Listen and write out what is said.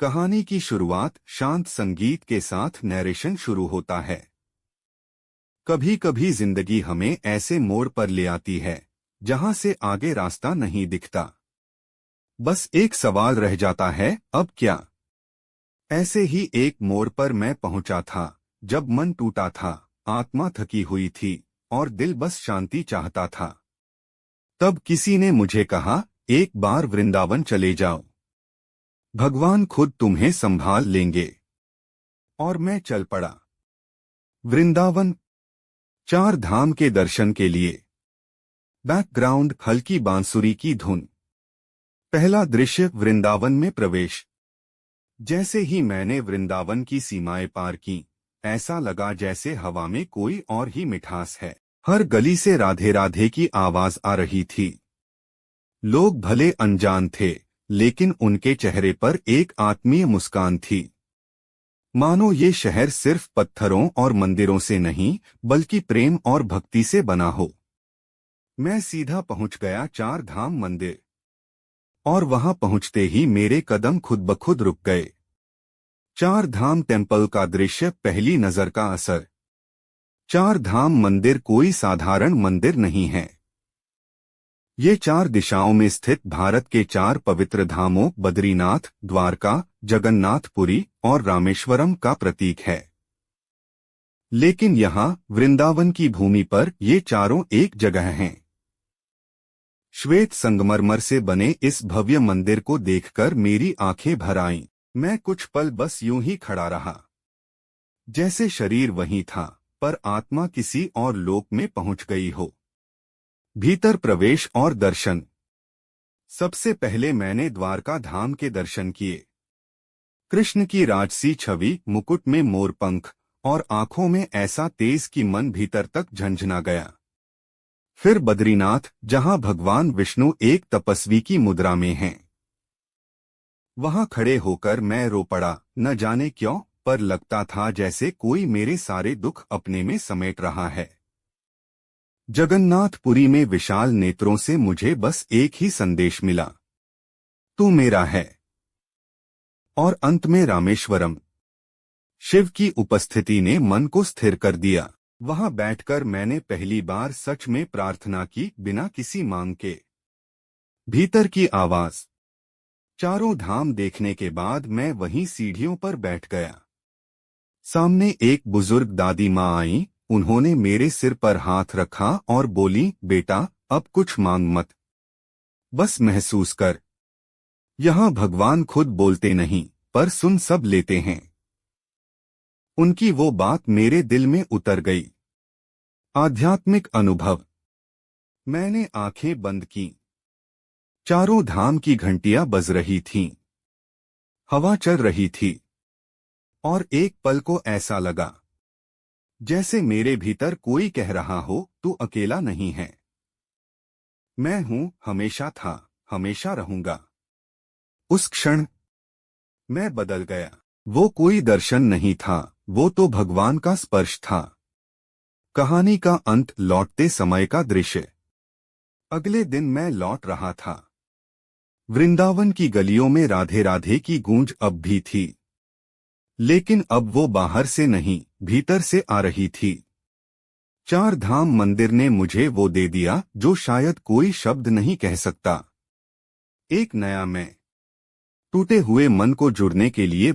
कहानी की शुरुआत शांत संगीत के साथ नैरेशन शुरू होता है। कभी कभी जिंदगी हमें ऐसे मोड़ पर ले आती है जहां से आगे रास्ता नहीं दिखता। बस एक सवाल रह जाता है, अब क्या? ऐसे ही एक मोड़ पर मैं पहुंचा था जब मन टूटा था, आत्मा थकी हुई थी और दिल बस शांति चाहता था। तब किसी ने मुझे कहा, एक बार वृंदावन चले जाओ, भगवान खुद तुम्हें संभाल लेंगे। और मैं चल पड़ा। वृंदावन, 4 धाम के दर्शन के लिए। बैकग्राउंड हल्की बांसुरी की धुन। पहला दृश्य, वृंदावन में प्रवेश। जैसे ही मैंने वृंदावन की सीमाएं पार की, ऐसा लगा जैसे हवा में कोई और ही मिठास है। हर गली से राधे राधे की आवाज आ रही थी। लोग भले अनजान थे, लेकिन उनके चेहरे पर एक आत्मीय मुस्कान थी। मानो ये शहर सिर्फ पत्थरों और मंदिरों से नहीं, बल्कि प्रेम और भक्ति से बना हो। मैं सीधा पहुंच गया 4 धाम मंदिर। और वहां पहुंचते ही मेरे कदम खुद ब खुद रुक गए। 4 धाम टेम्पल का दृश्य, पहली नजर का असर। 4 धाम मंदिर कोई साधारण मंदिर नहीं है। ये 4 दिशाओं में स्थित भारत के 4 पवित्र धामों बद्रीनाथ, द्वारका, जगन्नाथपुरी और रामेश्वरम का प्रतीक है। लेकिन यहाँ वृंदावन की भूमि पर ये चारों एक जगह हैं। श्वेत संगमरमर से बने इस भव्य मंदिर को देखकर मेरी आंखें भर आईं। मैं कुछ पल बस यूं ही खड़ा रहा, जैसे शरीर वहीं था पर आत्मा किसी और लोक में पहुंच गई हो। भीतर प्रवेश और दर्शन। सबसे पहले मैंने द्वारका धाम के दर्शन किए। कृष्ण की राजसी छवि, मुकुट में मोरपंख और आंखों में ऐसा तेज कि मन भीतर तक झंझना गया। फिर बद्रीनाथ, जहां भगवान विष्णु एक तपस्वी की मुद्रा में हैं। वहां खड़े होकर मैं रो पड़ा, न जाने क्यों, पर लगता था जैसे कोई मेरे सारे दुख अपने में समेट रहा है। जगन्नाथपुरी में विशाल नेत्रों से मुझे बस एक ही संदेश मिला, तू मेरा है। और अंत में रामेश्वरम, शिव की उपस्थिति ने मन को स्थिर कर दिया। वहां बैठकर मैंने पहली बार सच में प्रार्थना की, बिना किसी मांग के। भीतर की आवाज। 4 धाम देखने के बाद मैं वहीं सीढ़ियों पर बैठ गया। सामने एक बुजुर्ग दादी माँ आई। उन्होंने मेरे सिर पर हाथ रखा और बोली, बेटा, अब कुछ मांग मत, बस महसूस कर। यहाँ भगवान खुद बोलते नहीं, पर सुन सब लेते हैं। उनकी वो बात मेरे दिल में उतर गई। आध्यात्मिक अनुभव। मैंने आंखें बंद की। 4 धाम की घंटियां बज रही थीं। हवा चल रही थी। और एक पल को ऐसा लगा जैसे मेरे भीतर कोई कह रहा हो, तू अकेला नहीं है। मैं हूं, हमेशा था, हमेशा रहूंगा। उस क्षण मैं बदल गया। वो कोई दर्शन नहीं था, वो तो भगवान का स्पर्श था। कहानी का अंत, लौटते समय का दृश्य। अगले दिन मैं लौट रहा था। वृंदावन की गलियों में राधे राधे की गूंज अब भी थी, लेकिन अब वो बाहर से नहीं, भीतर से आ रही थी। 4 धाम मंदिर ने मुझे वो दे दिया जो शायद कोई शब्द नहीं कह सकता। एक नया मैं। टूटे हुए मन को जुड़ने के लिए